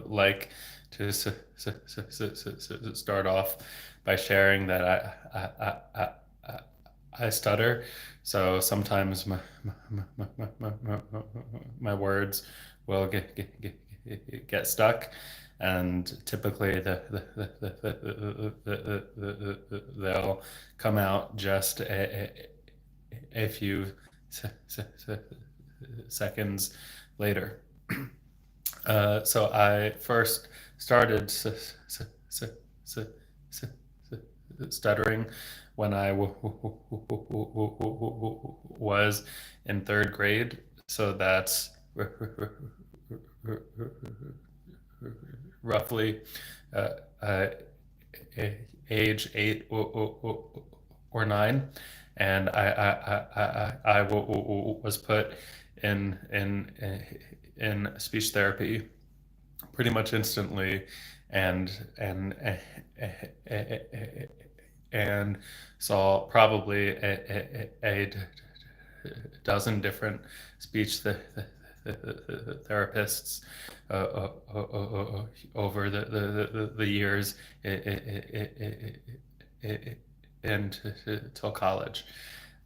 like to start off by sharing that I stutter, so sometimes my words will get stuck, and typically they'll come out just a few seconds later. So I first started stuttering when I was in third grade. So that's roughly uh, uh, age 8 or 9, and I was put in speech therapy pretty much instantly, and and saw probably a dozen different speech therapists over the years until college.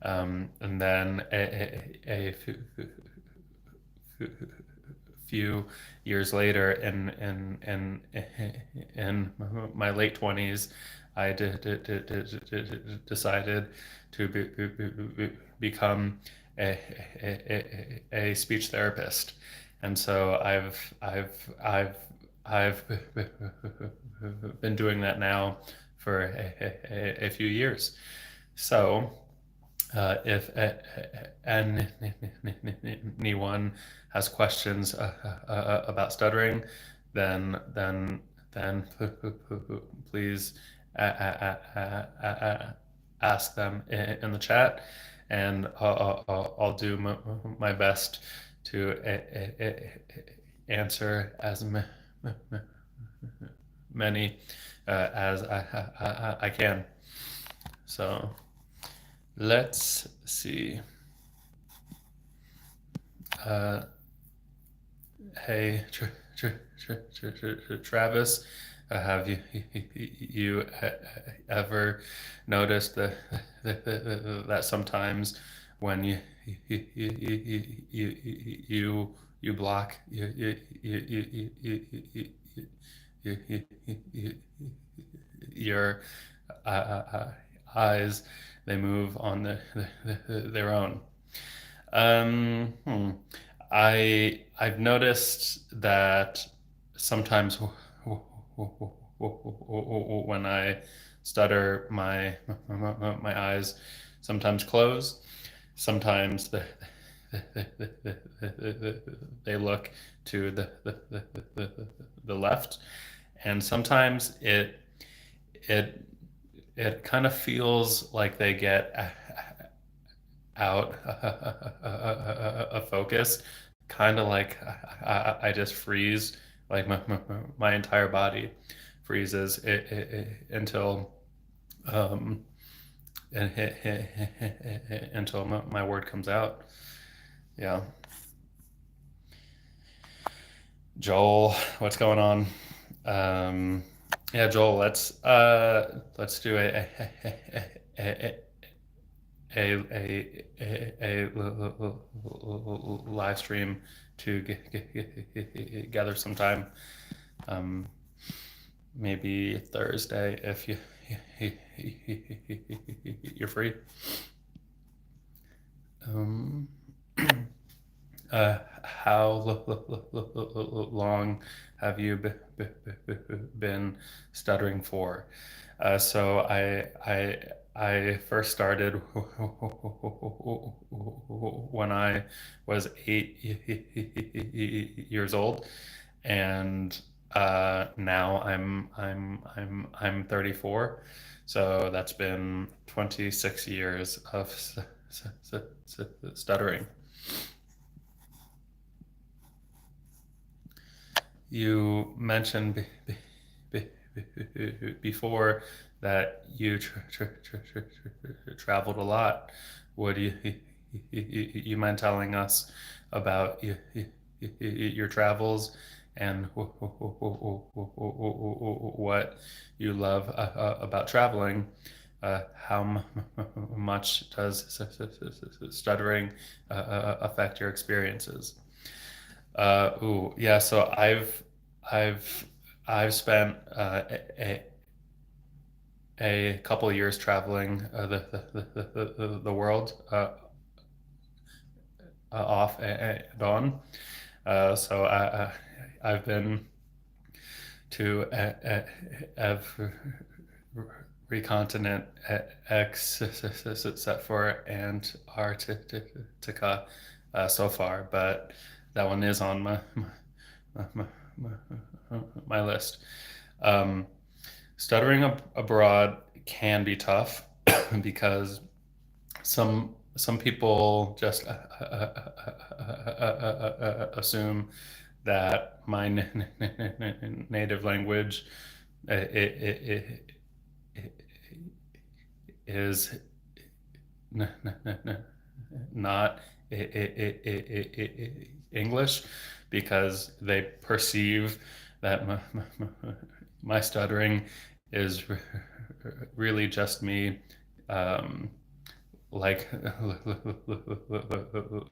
And then a few years later, in my late 20s, I decided to become a speech therapist, and so I've been doing that now for a few years. So if anyone has questions about stuttering, then please ask them in the chat, and I'll do my best to answer as many as I can. So let's see. Hey, Travis, have you ever noticed that sometimes when you block your eyes, they move on their own? I've noticed that sometimes when I stutter, my eyes sometimes close. Sometimes they look to the left, and sometimes it kind of feels like they get out of focus, kind of like I just freeze, like my entire body freezes until until my word comes out. Yeah. Joel, what's going on? Yeah, Joel, let's do a live stream to gather some time. Maybe Thursday if you're free. How long have you been stuttering for? So I first started when I was 8 years old, and now I'm 34, so that's been 26 years of stuttering. You mentioned before that you traveled a lot. Would you mind telling us about your travels and what you love about traveling. How much does stuttering affect your experiences? Yeah. So I've I've spent a couple of years traveling the world off and on. So I've been to every continent except for Antarctica so far, but that one is on my, my list. Um, Stuttering abroad can be tough because some people just assume that my native language is not English because they perceive that my stuttering is really just me like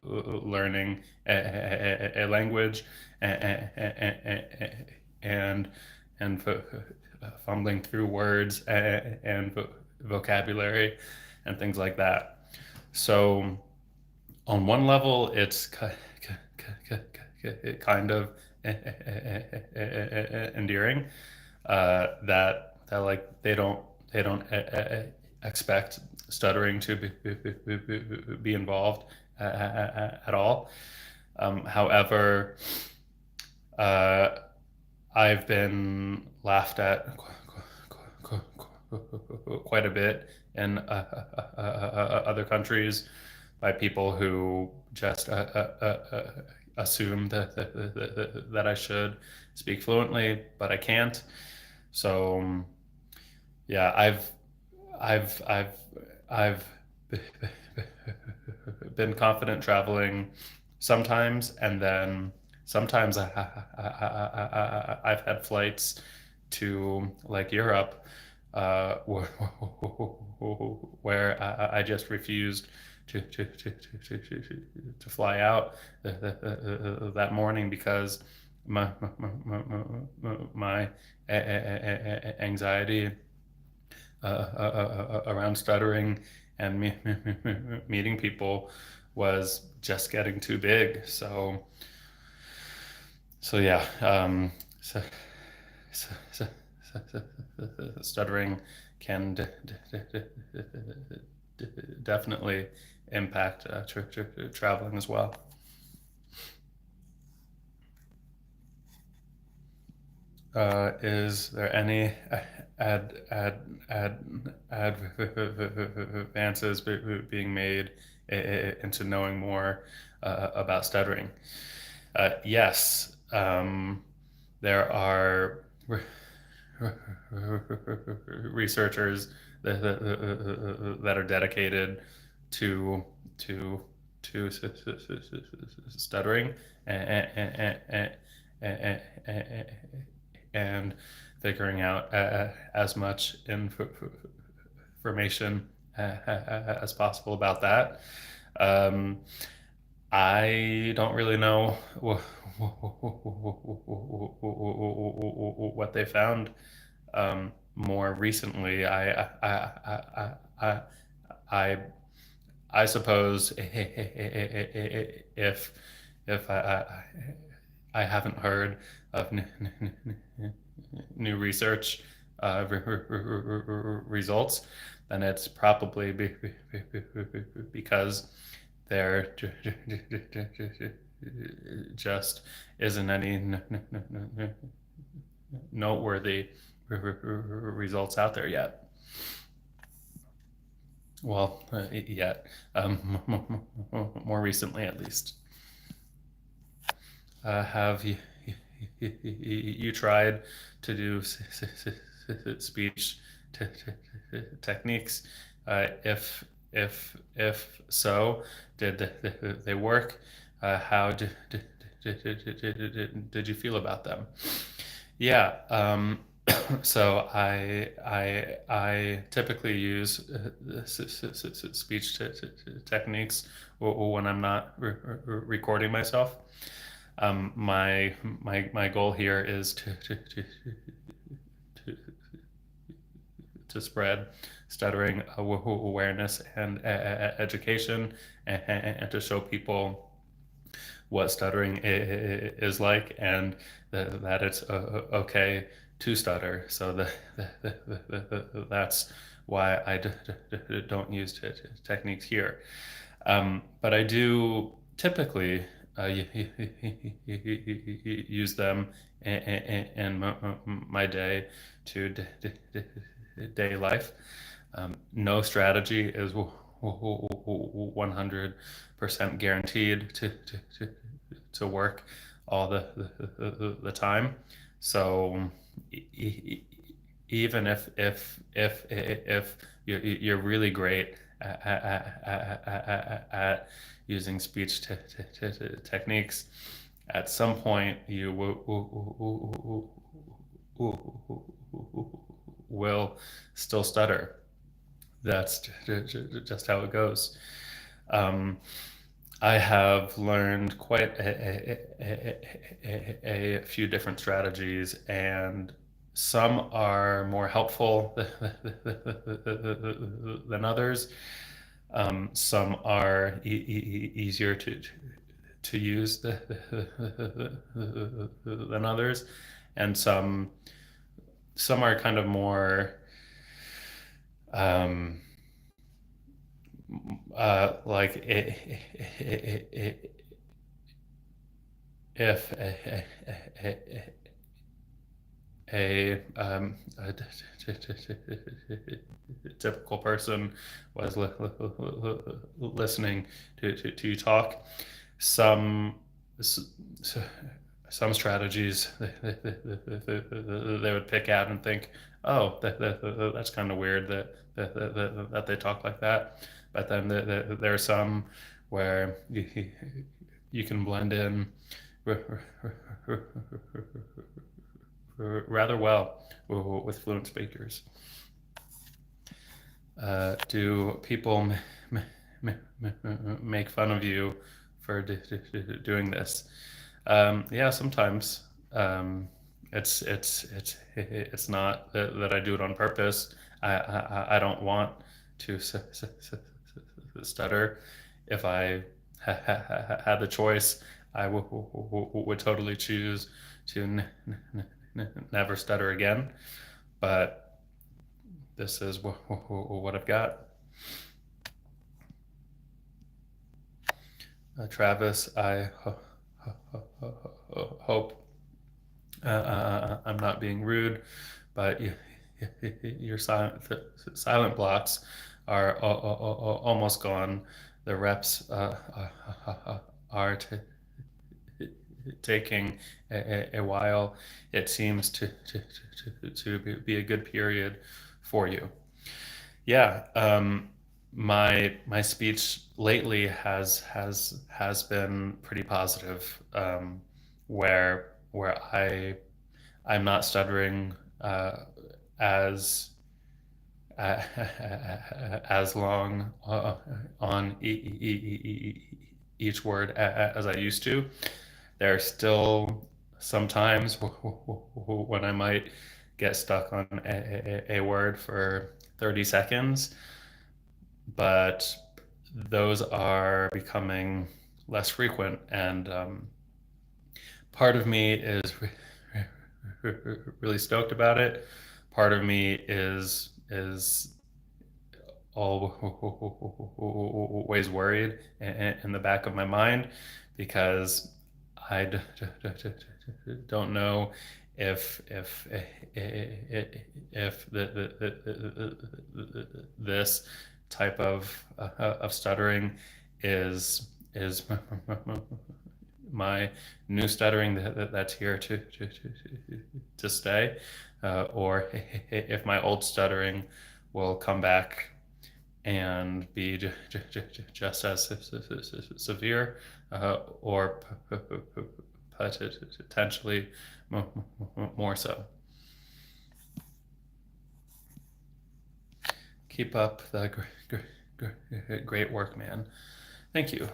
learning a language and and fumbling through words and vocabulary and things like that. So on one level, it's kind of endearing that like they don't expect stuttering to be involved at all. However, uh, I've been laughed at quite a bit in other countries by people who just assume that I should speak fluently, but I can't. So yeah, I've I've been confident traveling sometimes, and then sometimes I've had flights to like Europe where I just refused to fly out that morning because my anxiety around stuttering and meeting people was just getting too big. So yeah, so, so, stuttering can definitely impact traveling as well. Is there any ad, ad, advances being made into knowing more about stuttering? Yes, there are researchers that are dedicated to to stuttering and figuring out as much information as possible about that. Um, I don't really know what they found. More recently, I I suppose if I haven't heard of new research results, then it's probably because there just isn't any noteworthy results out there yet. Well, yet, more recently at least. Have you tried to do speech techniques? If so, did they work? How did you feel about them? Yeah. So I typically use speech techniques when I'm not recording myself. My goal here is to, to spread stuttering awareness and education, and to show people what stuttering is like, and that it's okay to stutter. So that's why I don't use techniques here. But I do typically use them in my day to day life. No strategy is 100% guaranteed to work all the time. So even if you're really great at using speech techniques, at some point you will still stutter. That's just how it goes. I have learned quite a few different strategies, and some are more helpful than others. Some are easier to use than others, and some are kind of more like if a typical person was listening to you talk, some some strategies they would pick out and think, oh, that's kind of weird that they talk like that. But then there are some where you can blend in rather well with fluent speakers. Do people make fun of you for doing this? Yeah, sometimes. It's not that I do it on purpose. I don't want to stutter. If I had the choice, I would totally choose to never stutter again. But this is what I've got. Travis, I hope I'm not being rude, but your silent blocks are almost gone. The reps are taking a while. It seems to be a good period for you. Yeah. My speech lately has been pretty positive, where I'm not stuttering as as long on each word as I used to. There are still some times when I might get stuck on a word for 30 seconds, but those are becoming less frequent, and part of me is really stoked about it. Part of me is always worried in the back of my mind, because I don't know if this type of stuttering is my new stuttering that's here to stay, or if my old stuttering will come back and be just as severe, or potentially more so. Keep up the great work, man. Thank you.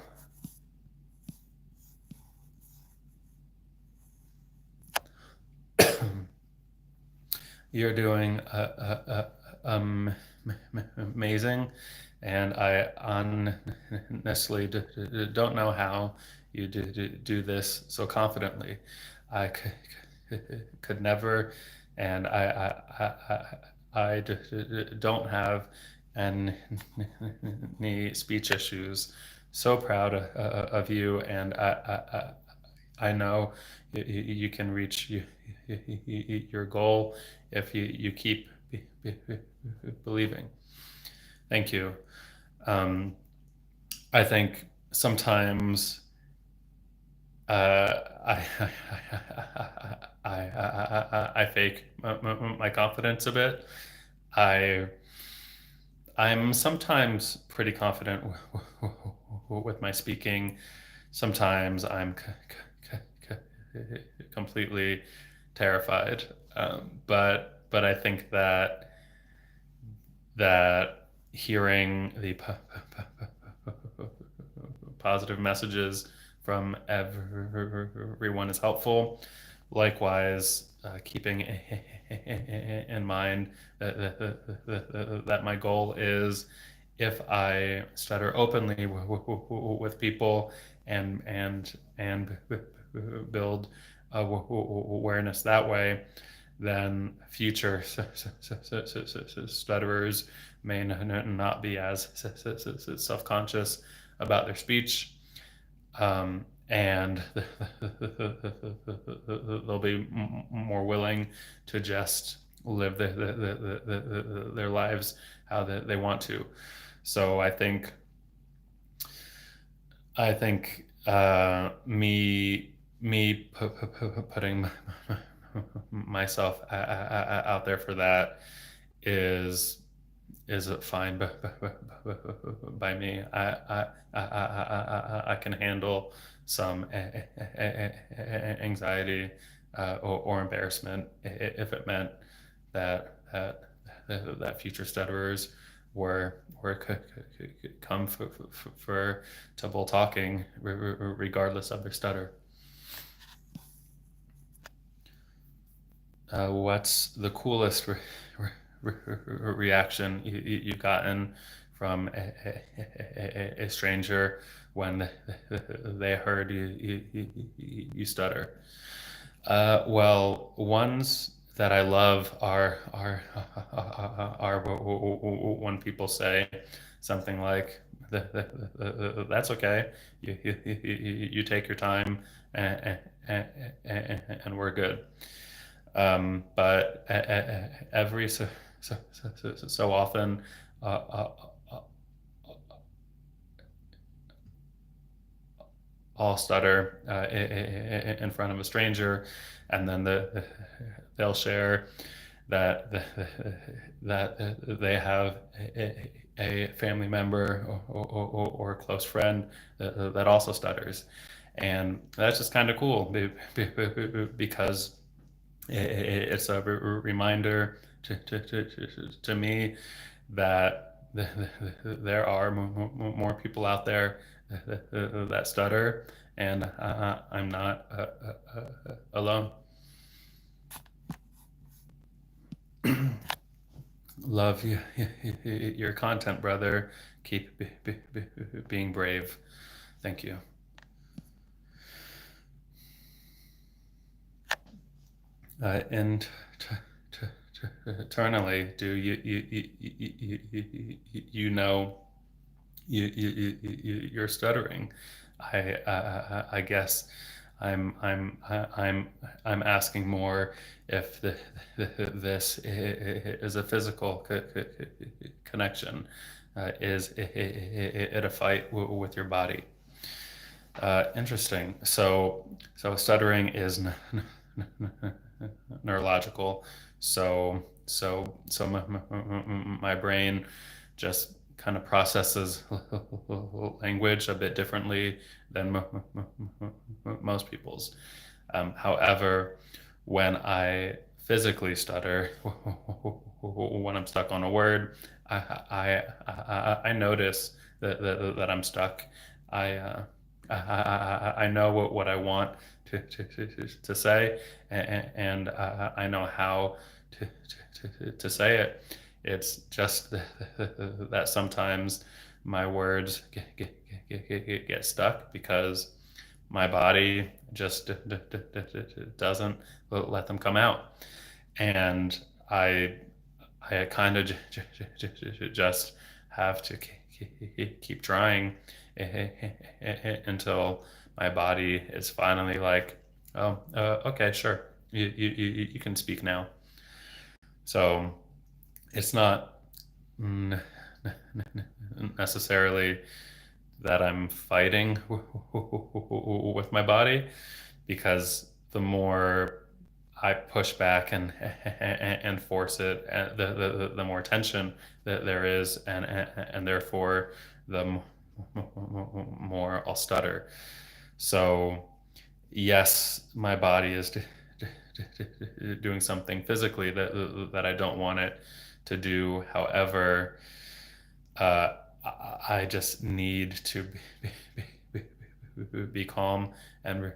You're doing amazing, and I honestly don't know how you do this so confidently. I could never, and I don't have any speech issues. So proud of you, and I know you can reach your goal if you keep believing. Thank you. Um, I think sometimes I, I fake my confidence a bit. I I'm sometimes pretty confident with my speaking. Sometimes I'm completely terrified. But I think that hearing the positive messages from everyone is helpful. Likewise, keeping in mind that my goal is, if I stutter openly with people and build awareness that way, then future stutterers may not be as self-conscious about their speech, and they'll be more willing to just live their lives how they want to. So I think me putting myself out there for that is fine by me. I can handle some anxiety or embarrassment if it meant that future stutterers were come for double talking regardless of their stutter. What's the coolest reaction you've gotten from a stranger when they heard you stutter? Well, ones that I love are when people say something like, "That's okay. You take your time, and we're good." But every so often, I'll stutter in front of a stranger, and then they'll share that they have a family member or a close friend that also stutters, and that's just kind of cool because it's a reminder to me that there are more people out there that stutter, and I'm not alone. Love your content, brother. Keep being brave. Thank you. And internally, do you know you're stuttering? I guess I'm asking more if this is a physical connection. Is it a fight with your body? Interesting. So stuttering is neurological. So my brain just kind of processes language a bit differently than most people's. However, when I physically stutter, when I'm stuck on a word, I notice that I'm stuck. I uh, I know what I want to say, and I know how to say it. It's just that sometimes my words get stuck because my body just doesn't let them come out, and I I kind of just have to keep trying until my body is finally like, oh, okay, sure, you can speak now. So it's not necessarily that I'm fighting with my body, because the more I push back and force it, the more tension that there is, and therefore the more I'll stutter. So yes, my body is doing something physically that I don't want it to do. However, uh, I just need to be calm and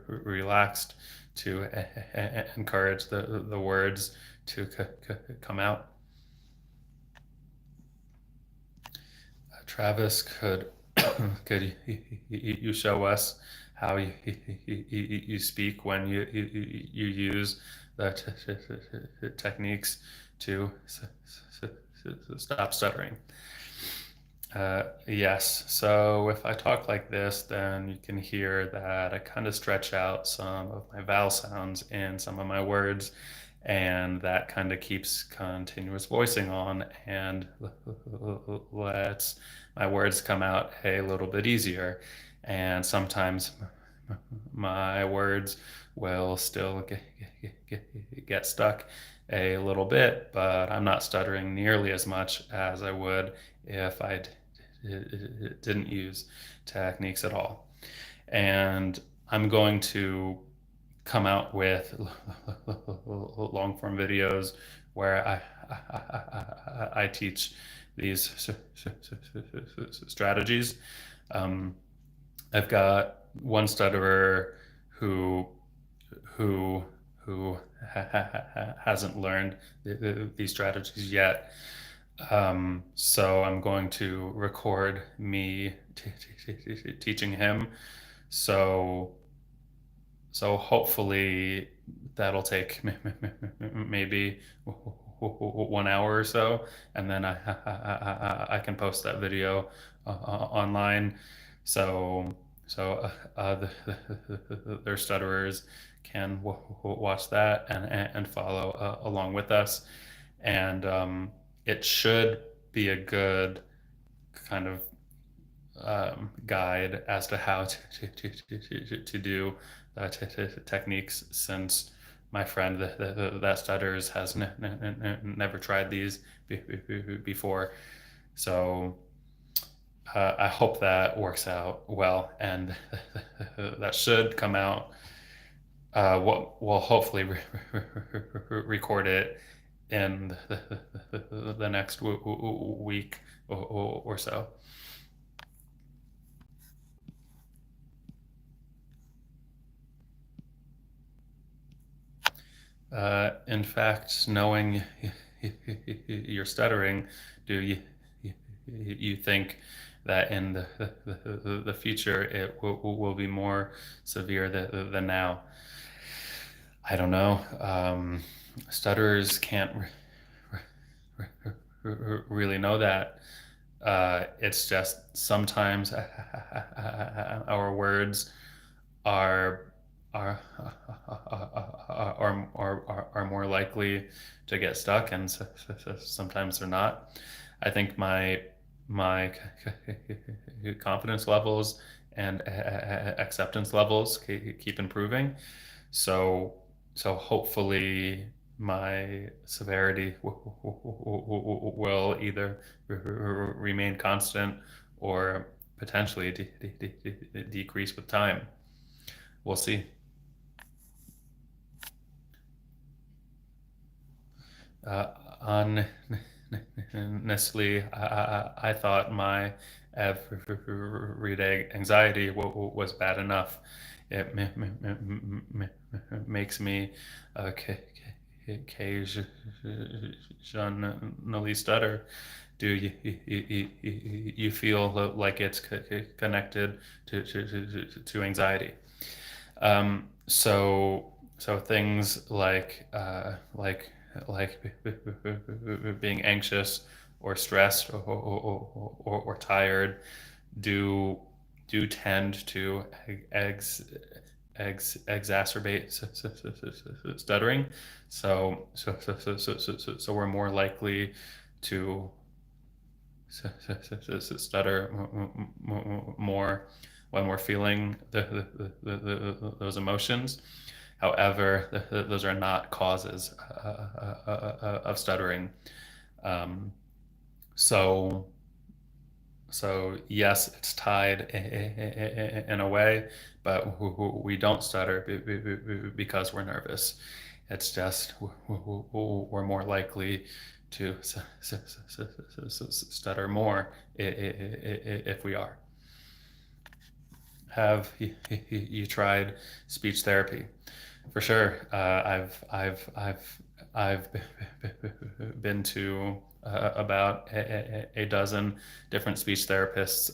relaxed to encourage the words to come out. Travis, could you show us how you speak when you use the techniques to stop stuttering? Yes. So if I talk like this, then you can hear that I kind of stretch out some of my vowel sounds in some of my words, and that kind of keeps continuous voicing on and lets my words come out a little bit easier. And sometimes my words will still get stuck a little bit, but I'm not stuttering nearly as much as I would if I didn't use techniques at all. And I'm going to come out with long form videos where I teach these strategies. I've got one stutterer who who who hasn't learned these strategies yet. So I'm going to record me teaching him. So hopefully that'll take maybe 1 hour or so, and then I can post that video online. So their stutterers can watch that and follow along with us, and it should be a good kind of guide as to how to do techniques, since my friend that stutters has never tried these before. So I hope that works out well, and that should come out. We'll hopefully record it in the next week or so. In fact, knowing you're stuttering, do you think that in the future it will be more severe than now? I don't know. Stutterers can't really know that. It's just sometimes our words are are are more likely to get stuck, and sometimes they're not. I think my confidence levels and acceptance levels keep improving. So hopefully my severity will either remain constant or potentially decrease with time. We'll see. honestly, I thought my everyday anxiety was bad enough. It makes me occasionally stutter. Do you feel like it's connected to anxiety? So things like being anxious or stressed or tired do tend to exacerbate stuttering. So we're more likely to stutter more when we're feeling those emotions. However, those are not causes of stuttering. Um, so, so yes, it's tied in a way, but we don't stutter because we're nervous. It's just we're more likely to stutter more if we are. Have you tried speech therapy? For sure. I've been to about a dozen different speech therapists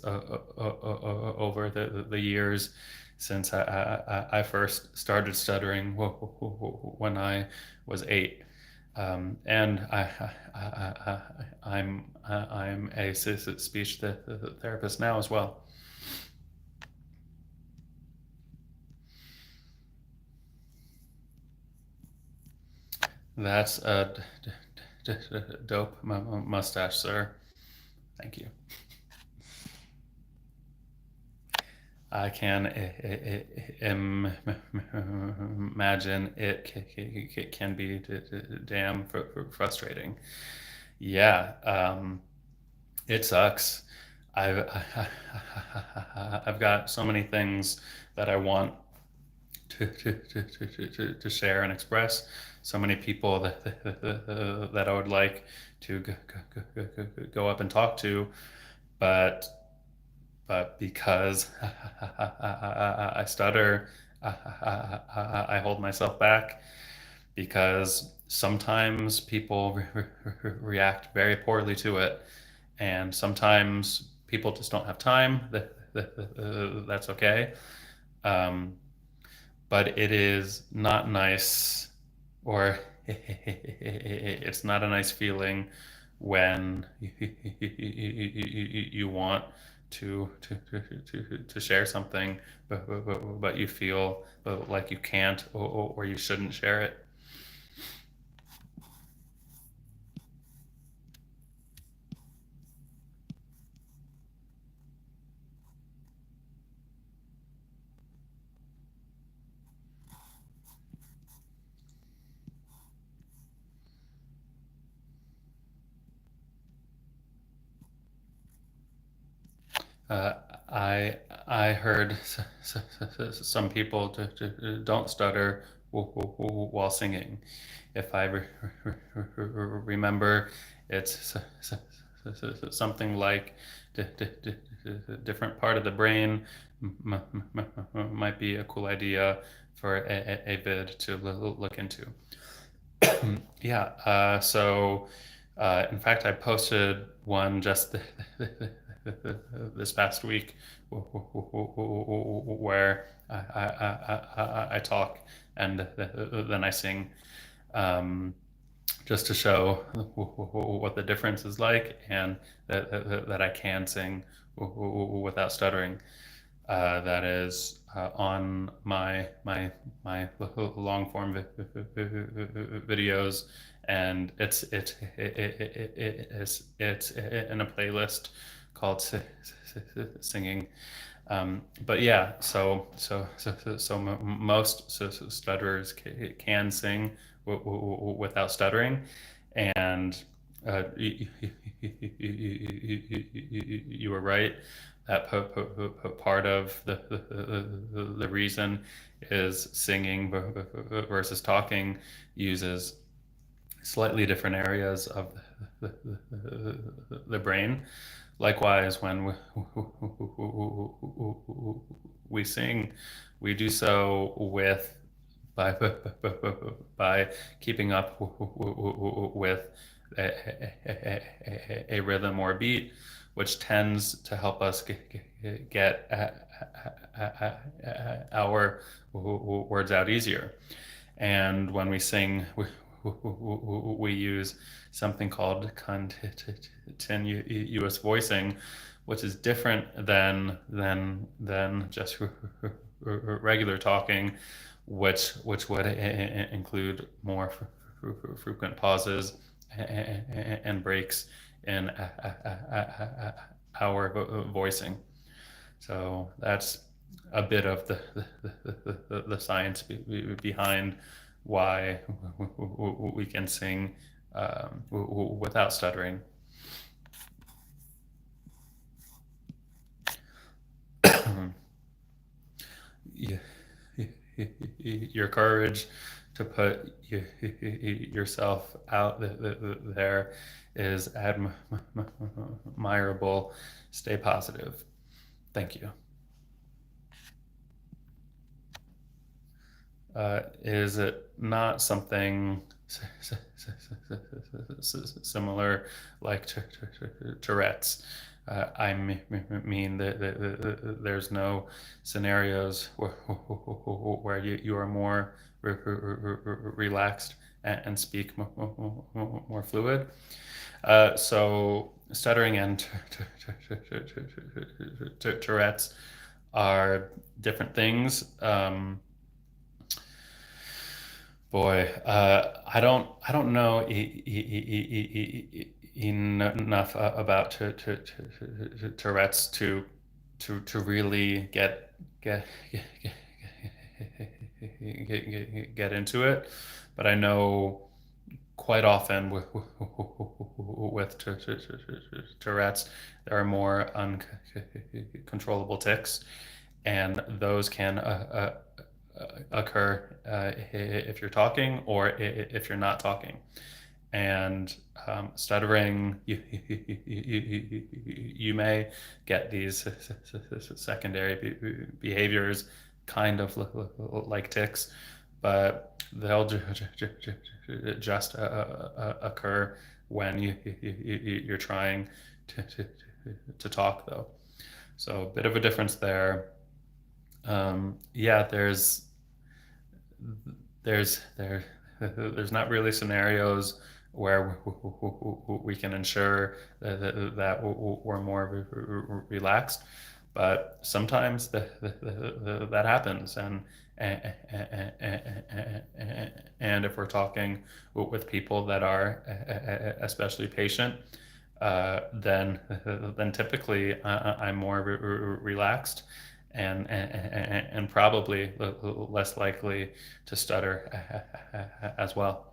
over the years since I first started stuttering when I was 8. And I'm a speech therapist now as well. That's a dope mustache, sir. Thank you. I can imagine it can be damn frustrating. Yeah, it sucks. I've I've got so many things that I want to share and express. So many people that I would like to go up and talk to, but because I stutter, I hold myself back because sometimes people react very poorly to it, and sometimes people just don't have time. That's okay. Um, but it is not nice, or it's not a nice feeling when you want to share something, but you feel like you can't, or you shouldn't share it. Uh, I I heard some people don't stutter while singing. If I remember, it's something like different part of the brain might be a cool idea for a vid to look into. Yeah. In fact, I posted one just this past week where I talk and then I sing, just to show what the difference is like, and that I can sing without stuttering. That is on my long form videos, and it's in a playlist called singing. But yeah, most stutterers can sing without stuttering, and you were right that part of the reason is singing versus talking uses slightly different areas of the brain. Likewise, when we sing, we do so with by by keeping up with a rhythm or beat, which tends to help us get our words out easier. And when we sing, we use something called continuous voicing, which is different than just regular talking, which would include more frequent pauses and breaks in our voicing. So that's a bit of the science behind why we can sing without stuttering. Your courage to put yourself out there is admirable. Stay positive. Thank you. Is it not something similar like Tourette's? I mean that there's no scenarios where you are more relaxed and speak more fluid. So stuttering and Tourette's are different things. I don't know enough about Tourette's to really get into it, but I know quite often with Tourette's there are more uncontrollable tics, and those can occur if you're talking or if you're not talking. And stuttering, you may get these secondary behaviors, kind of like tics, but they'll just occur when you're trying to talk, though. So a bit of a difference there. Yeah, there's not really scenarios where we can ensure that we're more relaxed, but sometimes that happens, and if we're talking with people that are especially patient, then typically I'm more relaxed and probably less likely to stutter as well.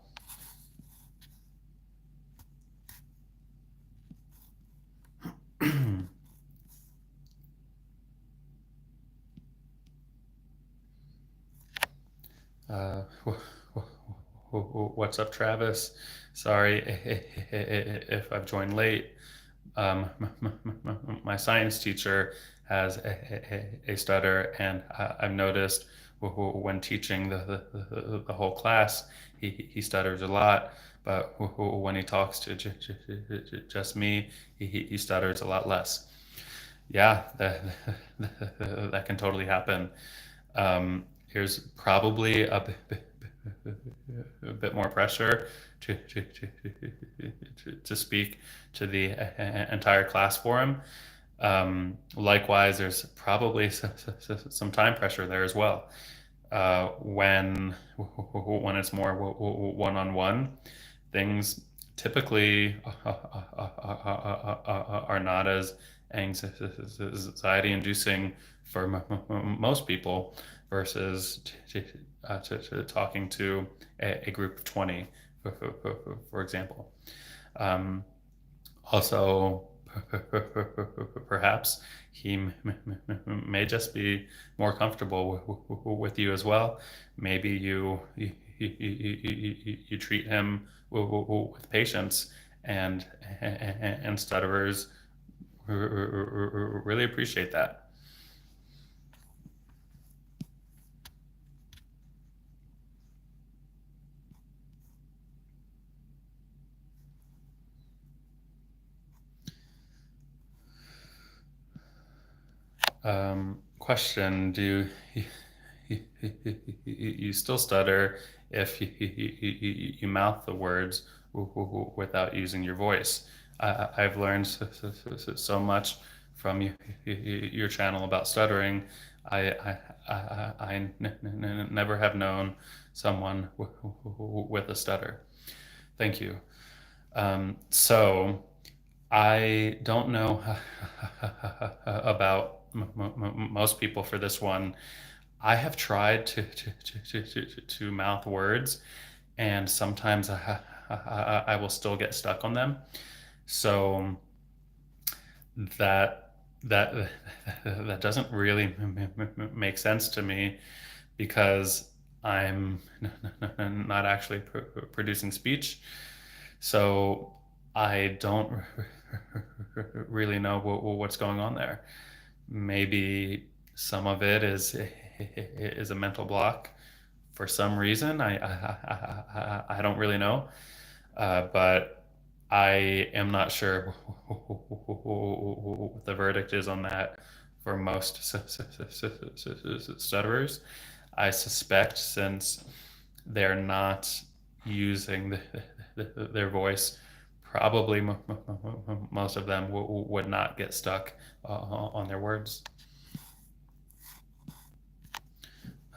What's up, Travis? Sorry if I've joined late. My science teacher has a stutter, and I've noticed when teaching the whole class, he stutters a lot. But when he talks to just me, he stutters a lot less. Yeah, that can totally happen. Here's probably a bit more pressure to speak to the entire class for him. Likewise, there's probably some time pressure there as well. When it's more one-on-one, things typically are not as anxiety-inducing for most people versus talking to a group of 20, for example. Also, perhaps he may just be more comfortable with you as well. Maybe you treat him with patience, and stutterers really appreciate that. Question: Do you still stutter if you mouth the words without using your voice? I've learned so much from your channel about stuttering. I never have known someone with a stutter. Thank you. So I don't know about most people for this one. I have tried to mouth words, and sometimes I will still get stuck on them. So that that doesn't really make sense to me, because I'm not actually producing speech. So I don't really know what's going on there. Maybe some of it is a mental block for some reason. I don't really know, but I am not sure what the verdict is on that for most stutterers. I suspect, since they're not using their voice, probably most of them would not get stuck on their words.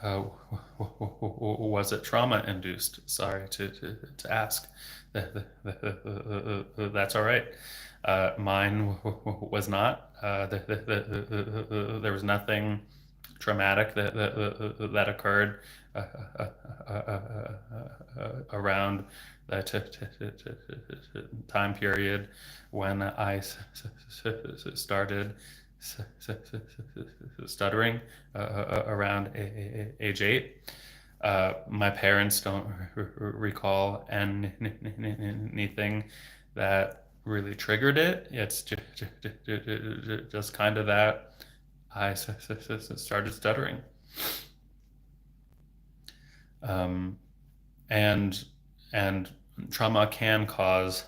Was it trauma induced? Sorry to ask. That's all right. Mine was not. There was nothing traumatic that occurred around that time period when I started stuttering around age 8. My parents don't recall anything that really triggered it. It's just kind of that I started stuttering. And trauma can cause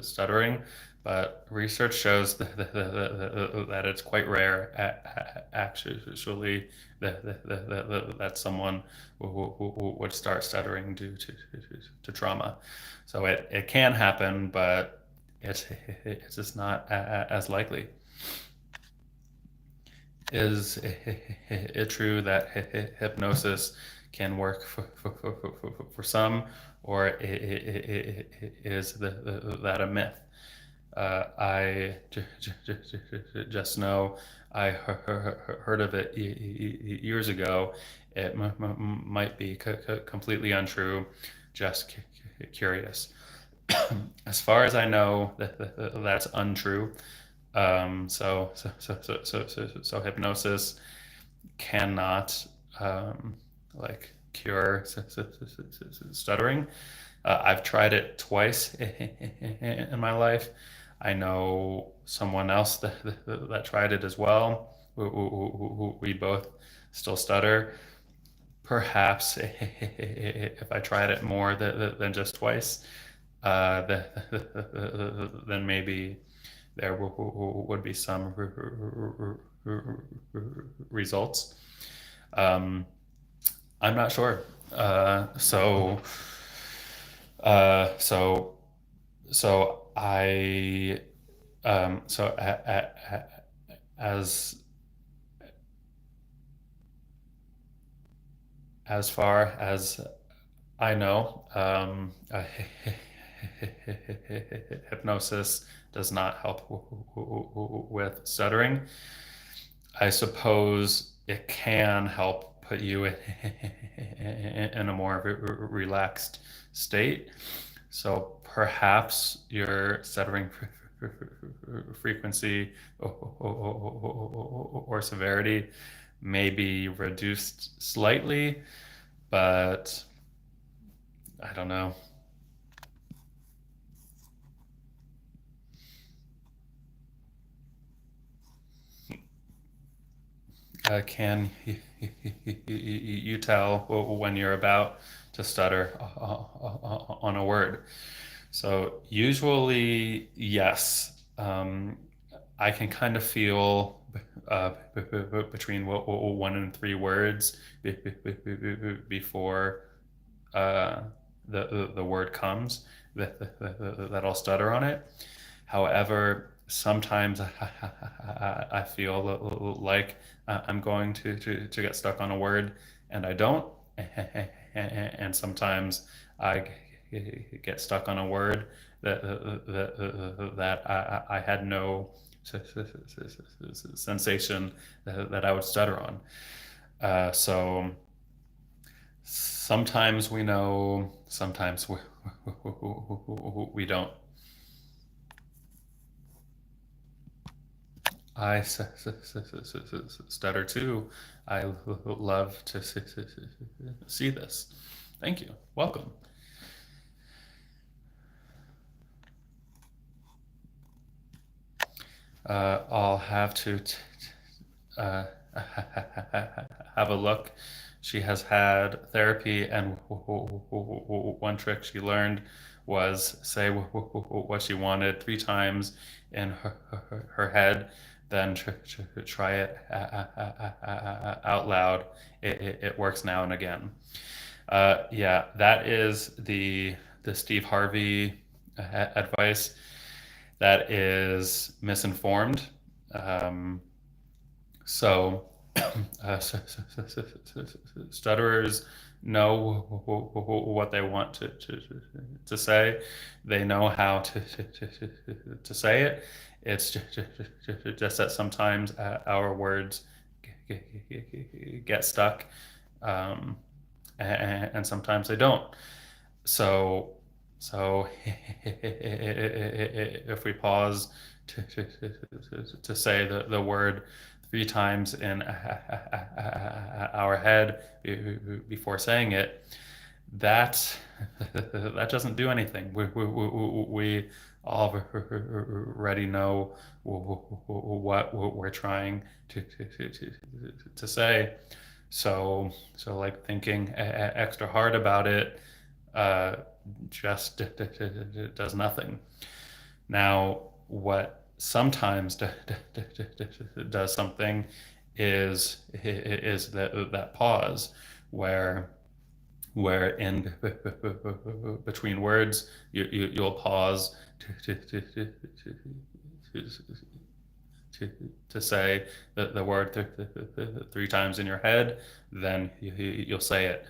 stuttering, but research shows that it's quite rare, actually, that someone would start stuttering due to trauma. So it can happen, but it's just not as likely. Is it true that hypnosis can work for some, or is that a myth? I just know I heard of it years ago. It might be completely untrue. Just curious. As far as I know, that's untrue. So hypnosis cannot like cure stuttering. I've tried it twice in my life. I know someone else that tried it as well. We both still stutter. Perhaps if I tried it more than just twice, then maybe there would be some results. I'm not sure. So I as far as I know, hypnosis does not help with stuttering. I suppose it can help put you in a more relaxed state. So perhaps your stuttering frequency or severity may be reduced slightly, but I don't know. Can you tell when you're about to stutter on a word? So usually, yes. I can kind of feel between 1 and 3 words before uh, the word comes that I'll stutter on it. However, sometimes I feel like I'm going to get stuck on a word and I don't. And sometimes I get stuck on a word that I had no sensation that I would stutter on. So sometimes we know, sometimes we don't. I stutter too. I love to see this. Thank you. Welcome. I'll have to uh, have a look. She has had therapy, and one trick she learned was say what she wanted 3 times in her head, then try it out loud. It works now and again. Yeah, that is the Steve Harvey advice. That is misinformed. Um, so, stutterers know what they want to say. They know how to say it. It's just that sometimes our words get stuck, um, and sometimes they don't. So, so if we pause to say the word 3 times in our head before saying it, that that doesn't do anything. We already know what we're trying to say. So like thinking extra hard about it uh, just does nothing. Now, what sometimes does something is that pause where in between words you'll pause to say the word 3 times in your head, then you'll say it.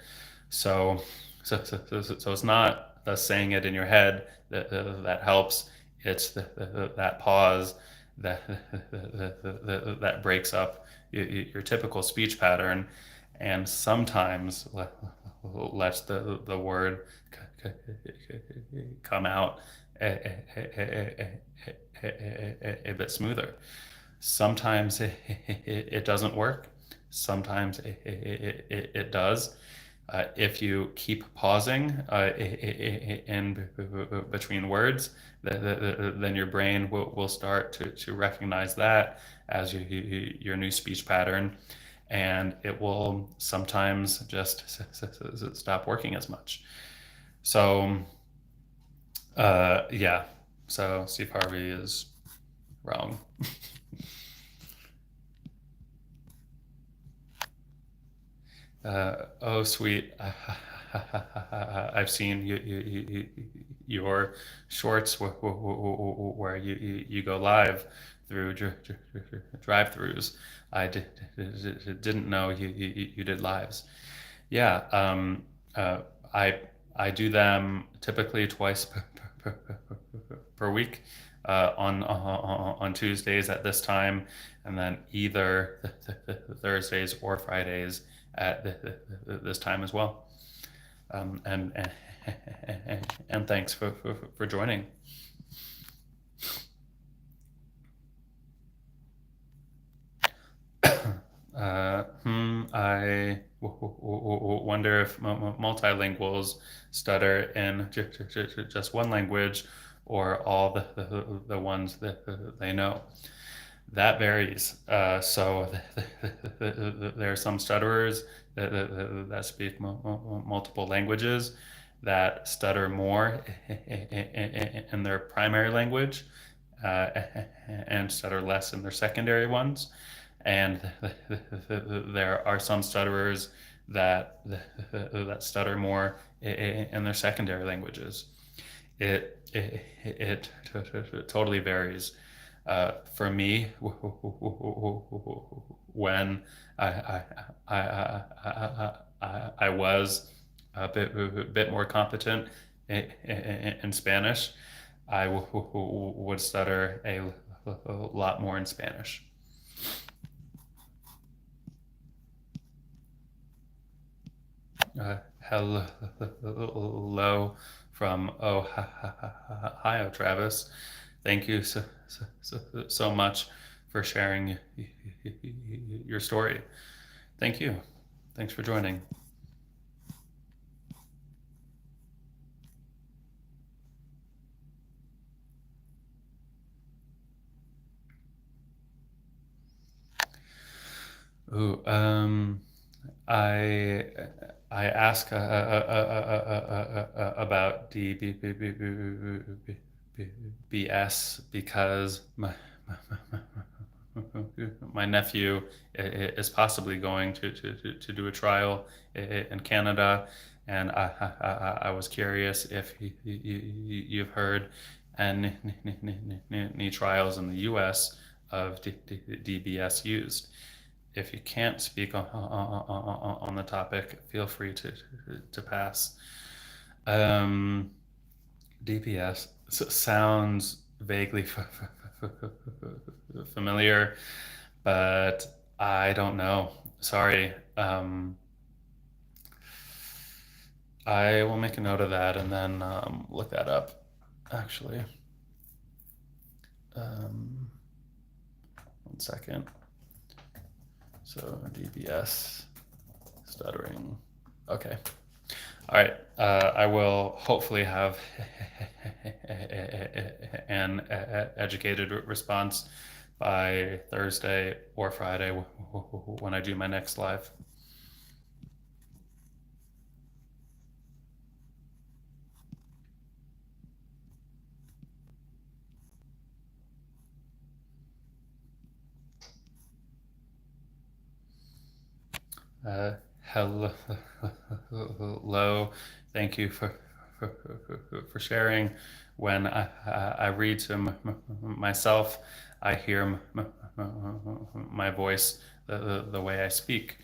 So so it's not saying it in your head that helps. It's that pause that that breaks up your typical speech pattern, and sometimes lets the word come out a bit smoother. Sometimes it doesn't work. Sometimes it does. If you keep pausing in between words, then your brain will start to recognize that as your new speech pattern, and it will sometimes just stop working as much. So, yeah, so Steve Harvey is wrong. Oh, sweet. I've seen your shorts where you go live through drive-throughs. I didn't know you did lives. Yeah, uh, I I do them typically twice per week on Tuesdays at this time, and then either Thursdays or Fridays at this time as well. And thanks for joining. I wonder if multilinguals stutter in just one language or all the ones that they know. That varies. So there are some stutterers that speak multiple languages that stutter more in their primary language uh, and stutter less in their secondary ones. And there are some stutterers that stutter more in their secondary languages. It totally varies. For me, when I I, I was a bit more competent in Spanish, I would stutter a lot more in Spanish. Hello from Ohio, Travis. Thank you so much for sharing your story. Thank you. Thanks for joining. Ooh, I I ask about DBS because my nephew is possibly going to do a trial in Canada, and I was curious if you've heard any trials in the U.S. of DBS used. If you can't speak on the topic, feel free to pass. Um, DPS sounds vaguely familiar, but I don't know. Sorry. I will make a note of that and then look that up, actually. One second. So DBS, stuttering. Okay. All right. I will hopefully have an educated response by Thursday or Friday when I do my next live. Hello. Thank you for sharing. When I read to myself, I hear my voice the way I speak.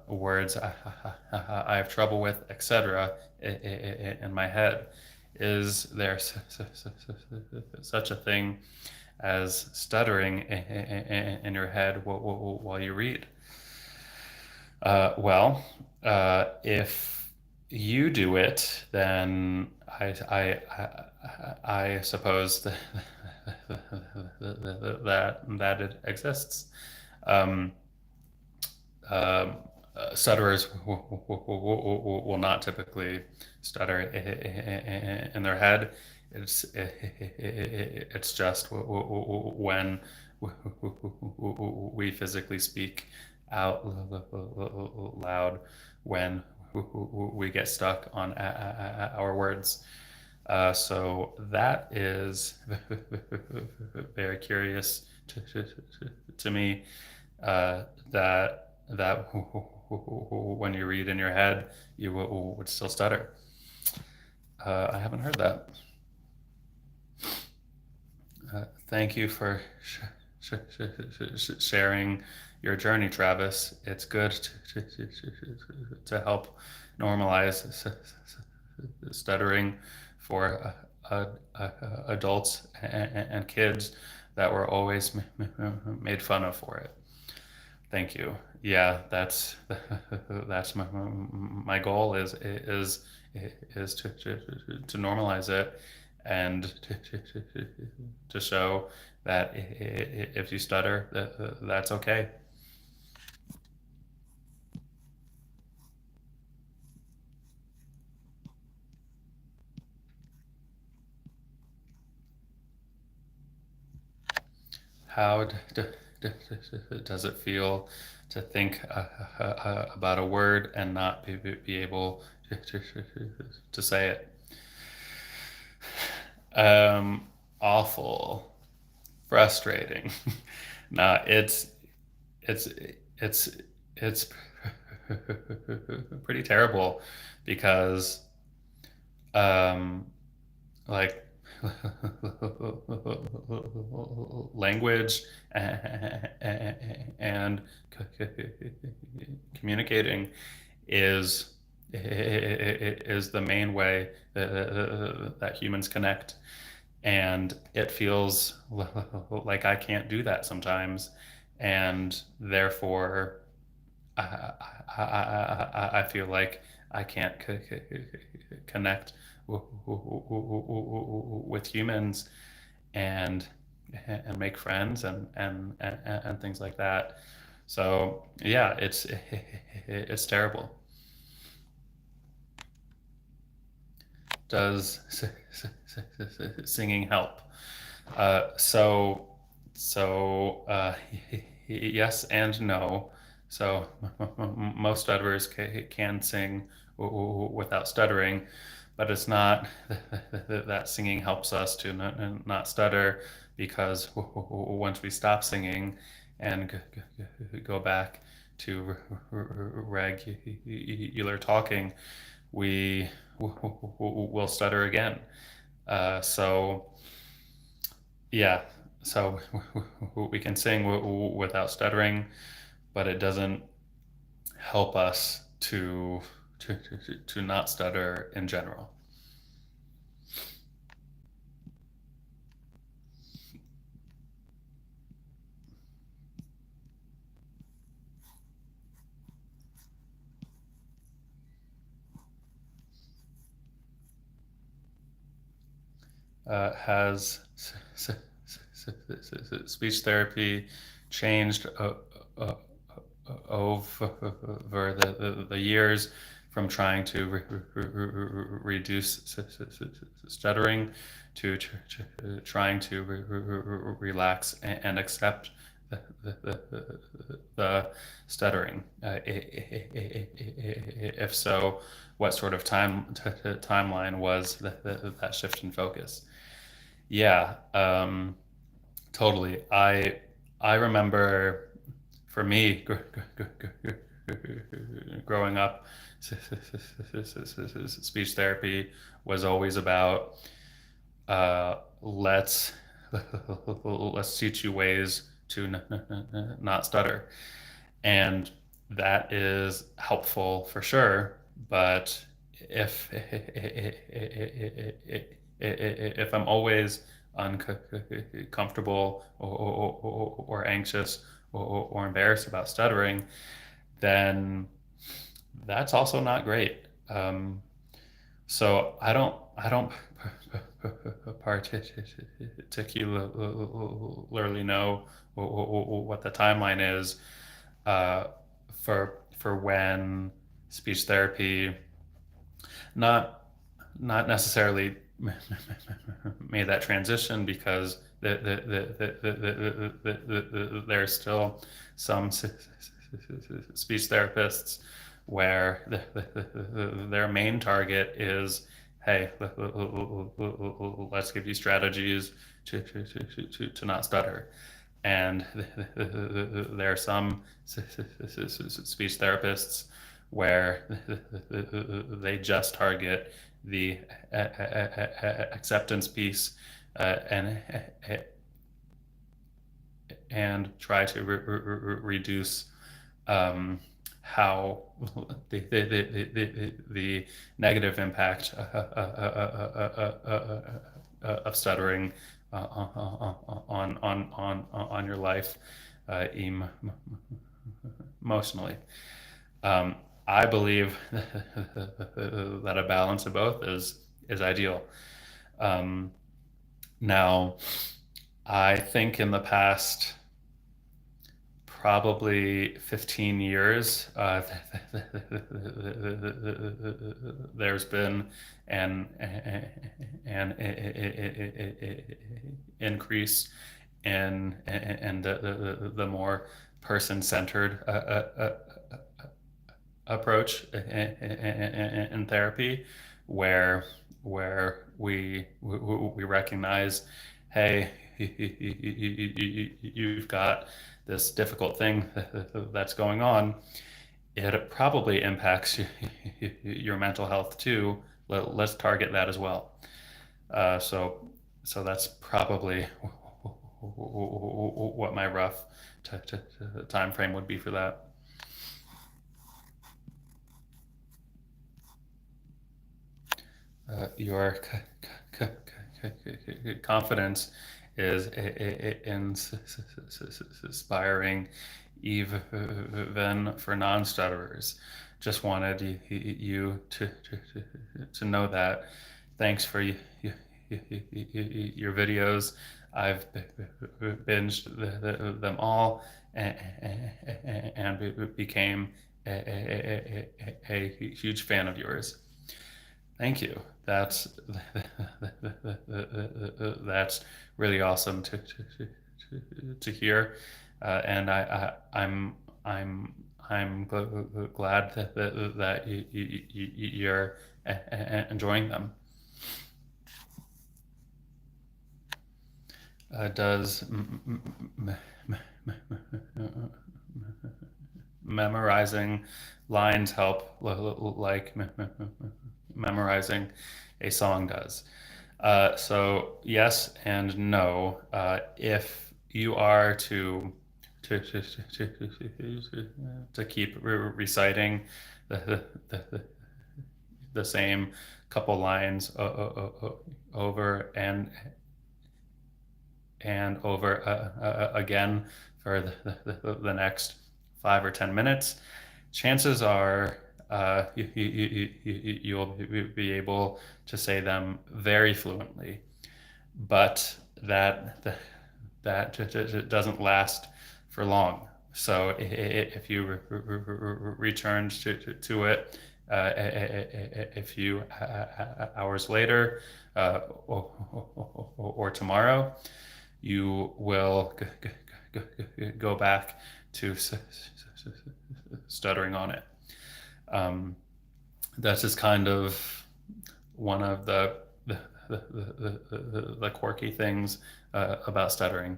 Words I have trouble with, etc. In my head. Is there such a thing as stuttering in your head while you read? If you do it, then I suppose that it exists. Um, um, Stutterers will not typically stutter in their head. It's just when we physically speak out loud when we get stuck on our words. So that is very curious to me. That when you read in your head, you would still stutter. I haven't heard that. Thank you for sharing your journey, Travis. It's good to help normalize stuttering for adults and kids that were always made fun of for it. Thank you. Yeah, that's my goal is to normalize it and to show that if you stutter, that's okay. how does it feel to think about a word and not be able to say it? Awful, frustrating. No, it's it's it's pretty terrible because um like language and communicating is is the main way that humans connect, and it feels like I can't do that sometimes, and therefore I feel like I can't connect with humans and make friends and things like that. So yeah, it's terrible. Does singing help? So yes and no. So most stutterers can sing without stuttering, but it's not that singing helps us to not stutter, because once we stop singing and go back to regular talking, we will stutter again. So yeah, so we can sing without stuttering, but it doesn't help us to not stutter in general. Has speech therapy changed over the years, from trying to reduce stuttering to trying to relax and accept the stuttering? If so, what sort of timeline was that shift in focus? Yeah, totally. I remember, for me, growing up, speech therapy was always about let's let's teach you ways to not stutter, and that is helpful for sure. But if I'm always uncomfortable or anxious or embarrassed about stuttering, then that's also not great. So I don't particularly know what the timeline is for when speech therapy not not necessarily made that transition, because there's still some speech therapists where their main target is, hey, let's give you strategies to not stutter. And there are some speech therapists where they just target the acceptance piece, and try to reduce how the negative impact of stuttering on your life emotionally. I believe that a balance of both is ideal. Now, I think in the past probably 15 years, there's been an increase and the more person-centered approach in therapy, where we recognize, hey, you've got this difficult thing that's going on. It probably impacts your mental health too. Let's target that as well. So that's probably what my rough time frame would be for that. Your confidence is inspiring even for non-stutterers. Just wanted you to know that. Thanks for your videos. I've binged them all and became a huge fan of yours. Thank you. That's really awesome to hear, and I'm glad that you're enjoying them. Does memorizing lines help like memorizing a song does? So yes and no. If you are to keep reciting the same couple lines over and over again for the next 5 or 10 minutes, chances are you'll be able to say them very fluently. But that doesn't last for long. So if you return to it a few hours later or tomorrow, you will go back to stuttering on it. That's just kind of one of the quirky things about stuttering.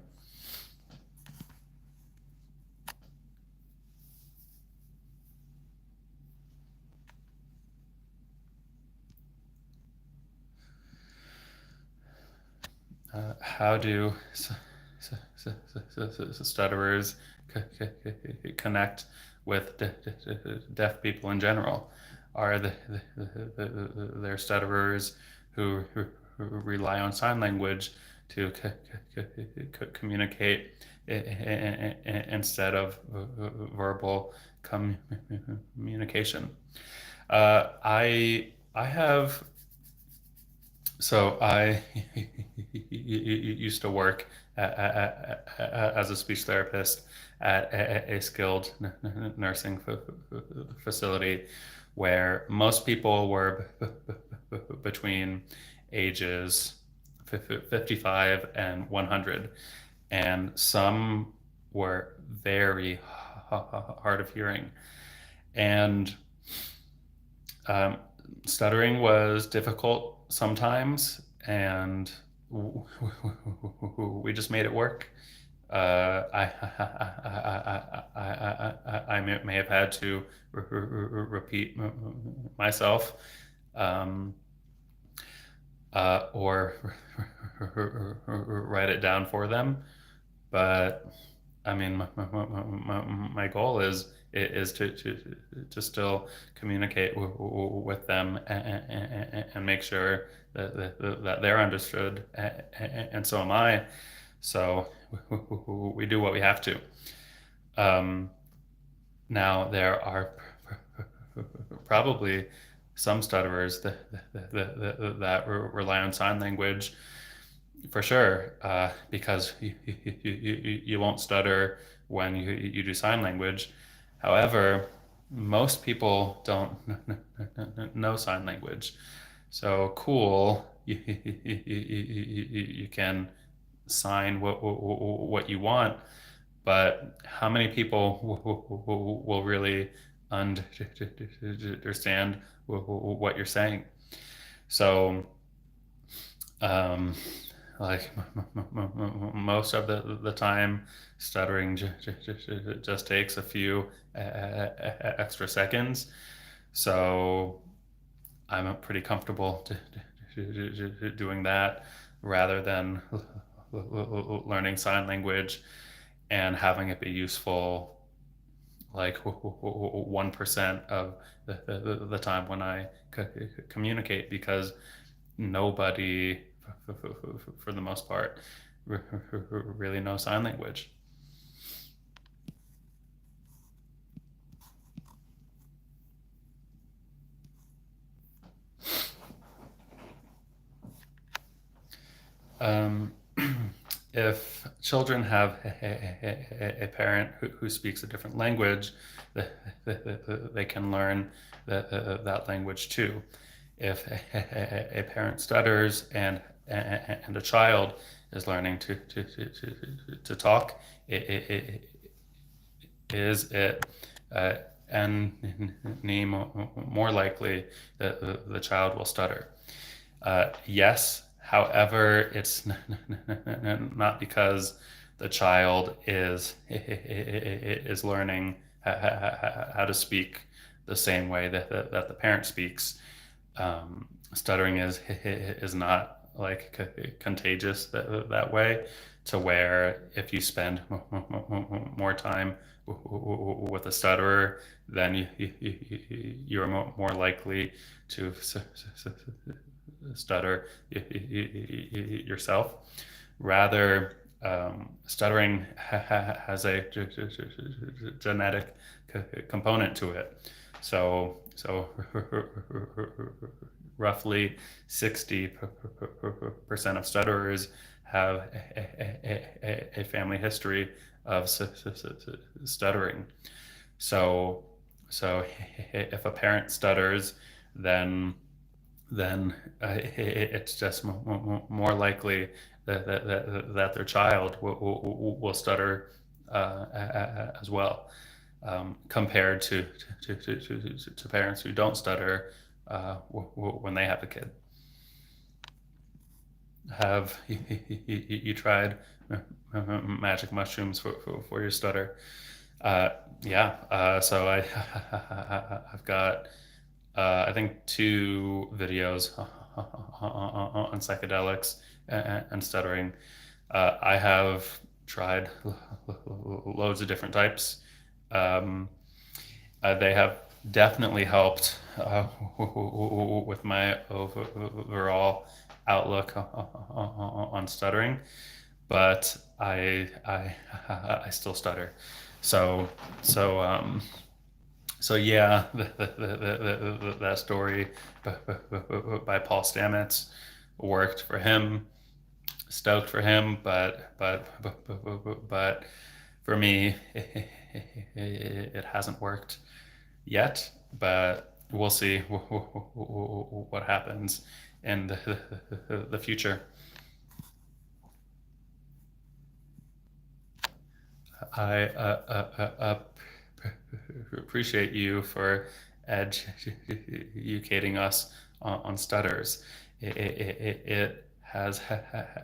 How do stutterers connect with deaf people in general? Are there stutterers who rely on sign language to communicate instead of verbal communication? I have. So I used to work as a speech therapist at a skilled nursing facility where most people were between ages 55 and 100, and some were very hard of hearing. And stuttering was difficult sometimes, and we just made it work. I may have had to repeat myself, or write it down for them. But I mean, my goal is to still communicate with them and make sure that they're understood, and so am I. So we do what we have to. Now there are probably some stutterers that rely on sign language for sure, because you won't stutter when you do sign language. However, most people don't know sign language. So cool, you can sign what you want, but how many people will really understand what you're saying? So, um, like most of the time, stuttering just takes a few extra seconds. So I'm pretty comfortable doing that rather than learning sign language and having it be useful like 1% of the time when I communicate, because nobody, for the most part, really knows sign language. Um, if children have a parent who speaks a different language, they can learn that language too. If a parent stutters and a child is learning to talk, is it any more likely that the child will stutter? Yes. However, it's not because the child is learning how to speak the same way that the parent speaks. Stuttering is not like contagious that way, to where if you spend more time with a stutterer, then you're more likely to stutter yourself. Rather, stuttering has a genetic component to it. So roughly 60% of stutterers have a family history of stuttering. So if a parent stutters, then it's just more likely that their child will stutter as well, compared to parents who don't stutter when they have a kid. Have you tried magic mushrooms for your stutter? Yeah. So I've got I think 2 videos on psychedelics and stuttering. I have tried loads of different types. They have definitely helped with my overall outlook on stuttering, but I still stutter. So so um, so yeah, that story by Paul Stamets worked for him. Stoked for him, but for me, it hasn't worked yet. But we'll see what happens in the future. I appreciate you for educating us on stutters. It has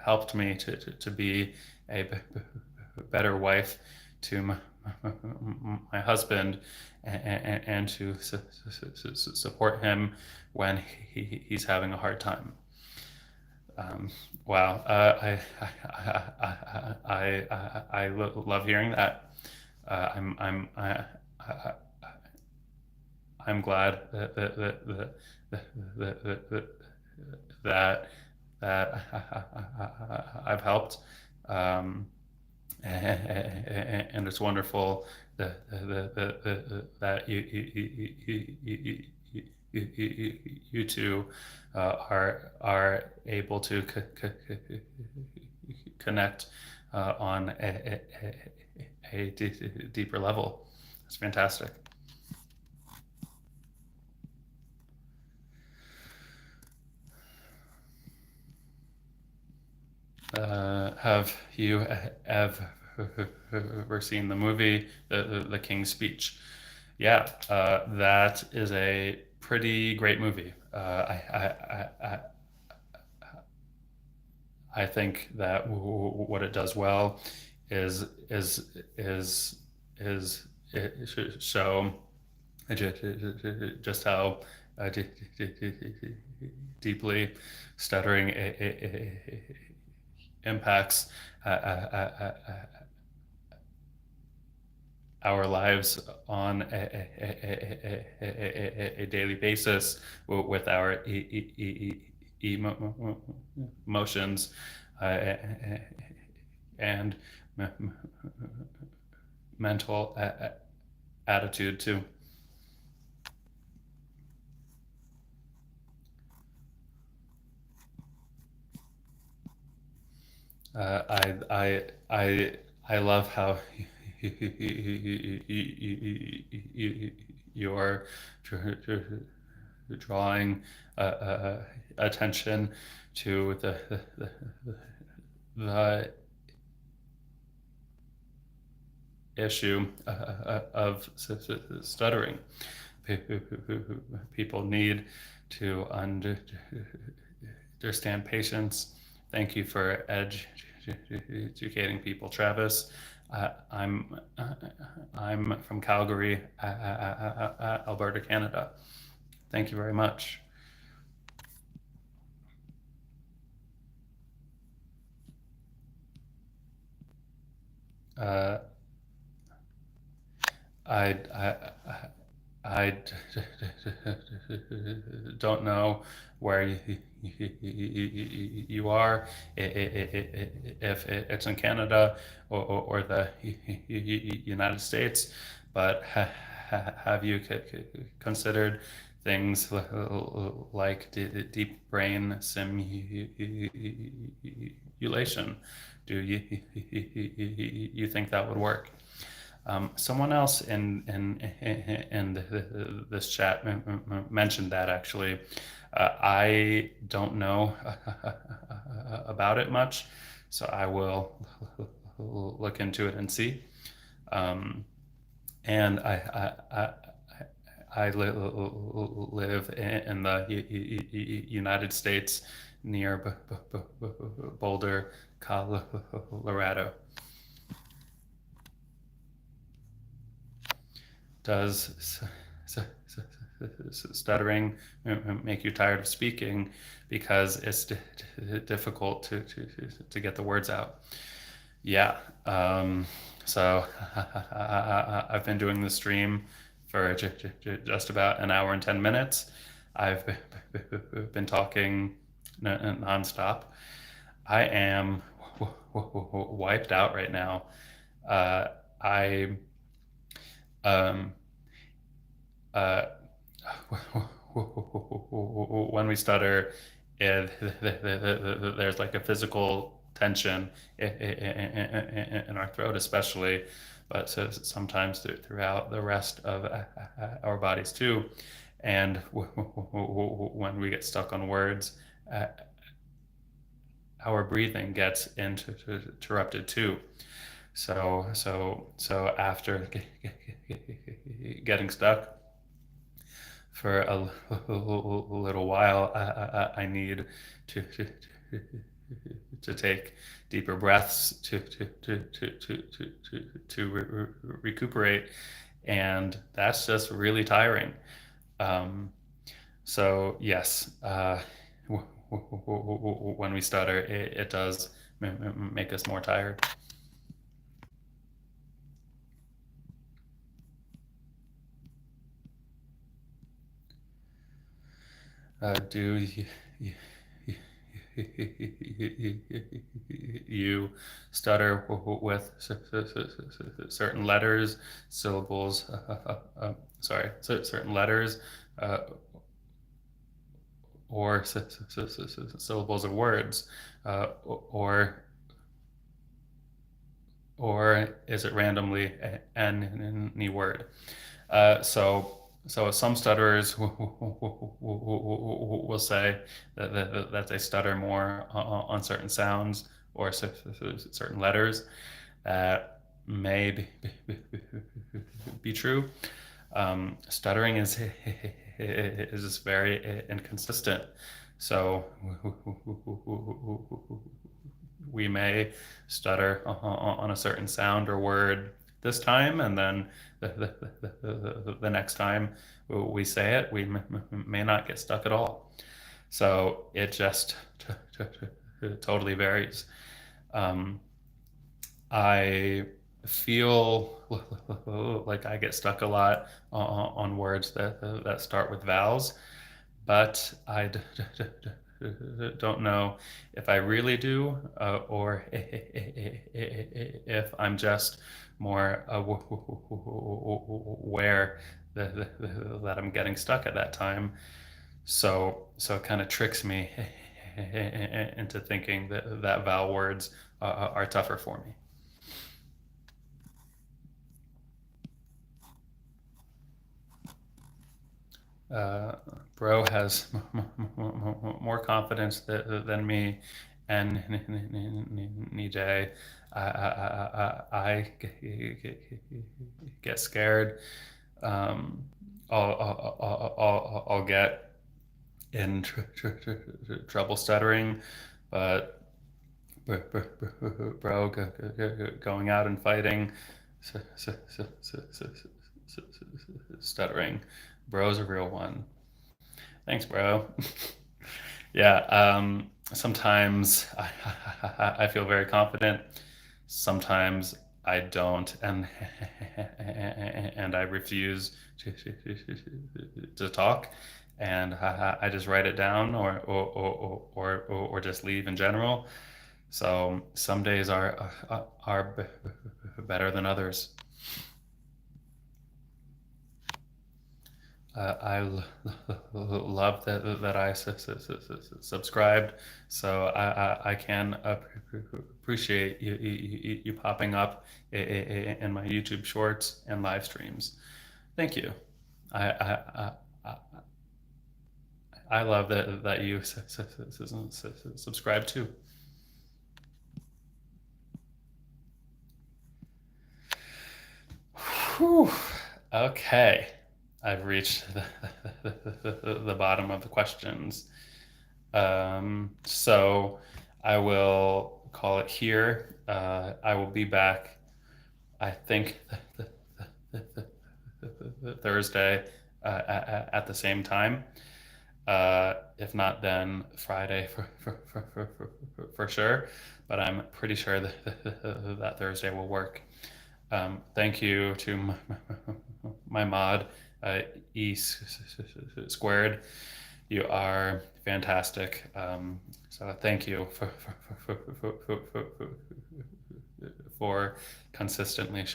helped me to be a better wife to my husband, and to support him when he's having a hard time. Wow, I love hearing that. I'm glad that I've helped, um, and it's wonderful that you two are able to connect on a deeper level. It's fantastic. Have you ever seen the movie The King's Speech? Yeah, that is a pretty great movie. I think that what it does well is is is is it should show just how deeply stuttering impacts our lives on a daily basis with our emotions and mental attitude too. I love how you're drawing attention to the issue of stuttering. People need to understand patience. Thank you for educating people, Travis. I'm from Calgary, Alberta, Canada. Thank you very much. Uh, I I don't know where you are, if it's in Canada or the United States, but have you considered things like deep brain simulation? Do you think that would work? Someone else in this chat mentioned that actually. I don't know about it much, so I will look into it and see. And I live in the United States near Boulder, Colorado. Does stuttering make you tired of speaking because it's difficult to get the words out? Yeah. So I've been doing the stream for just about an hour and 10 minutes. I've been talking nonstop. I am wiped out right now. I um, uh, when we stutter, there's like a physical tension in our throat, especially, but so sometimes throughout the rest of our bodies too. And when we get stuck on words, our breathing gets interrupted too. So after getting stuck for a little while, I need to take deeper breaths to recuperate, and that's just really tiring. So yes, when we stutter, it does make us more tired. Do you stutter with certain letters, syllables, sorry, certain letters, or syllables of words, or is it randomly any word? So some stutterers will say that they stutter more on certain sounds, or certain letters that may be true. Stuttering is very inconsistent. So we may stutter on a certain sound or word this time, and then the next time we say it, we may not get stuck at all. So it just totally varies. I feel like I get stuck a lot on words that start with vowels, but I don't know if I really do, or if I'm just more aware that I'm getting stuck at that time. So it kind of tricks me into thinking that vowel words are tougher for me. Bro has more confidence than me, and Nijay, I get scared. Um, I'll get in trouble stuttering, but bro going out and fighting, stuttering. Bro's a real one. Thanks, bro. Yeah, sometimes I feel very confident. Sometimes I don't, and I refuse to talk, and I just write it down, or just leave in general. So some days are better than others. I love that I subscribed, so I can appreciate you popping up in my YouTube shorts and live streams. Thank you. I I love that you subscribe too. Whew. Okay. I've reached the bottom of the questions. So I will call it here. I will be back, I think, Thursday at the same time. If not, then Friday for sure. But I'm pretty sure that Thursday will work. Thank you to my mod, E squared. You are fantastic. So thank you for consistently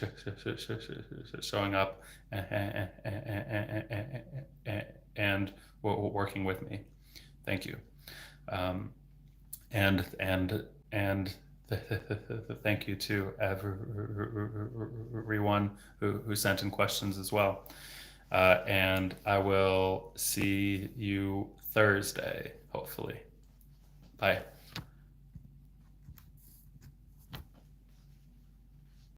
showing up and working with me. Thank you. And thank you to everyone who sent in questions as well. And I will see you Thursday, hopefully. Bye.